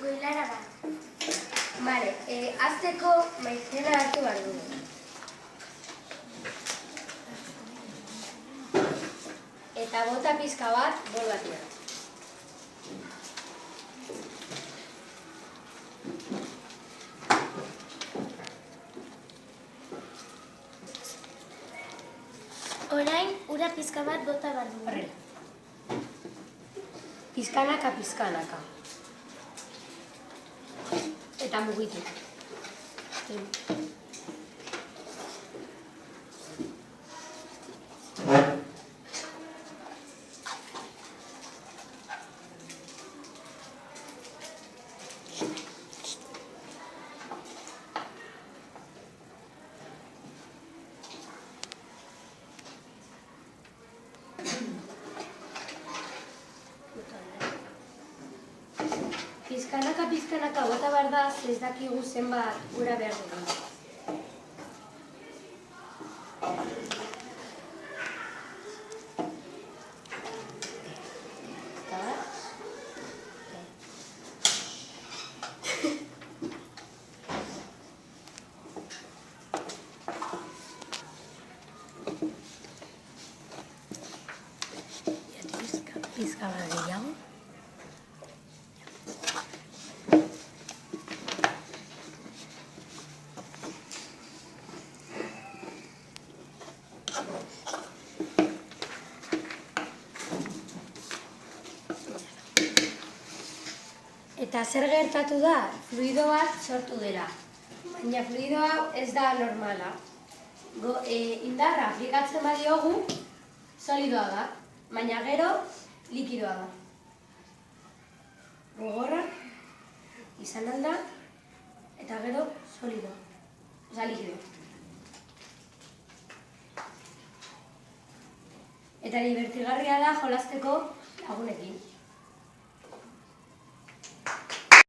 goilara da. Bale, azteko maizena hartu behar dugu. Eta bota pizka bat bol batean. Orain, ura pizka bat bota behar dugu. Horrela. Pizkanaka, pizkanaka. Eta mugitu. Pizkanaka bota behar da, ez dakigu zenbat ura behar dugu. Pizka bat gehiago. Eta zer gertatu da? Fluido bat sortu dela. Baina fluido hau ez da normala. Indarra aplikatzen badiogu, solidoa da. Baina gero, likidoa da. Gogorra, izan alda, eta gero, solidoa. Osa, likidoa. Eta divertigarria da jolasteko lagunekin.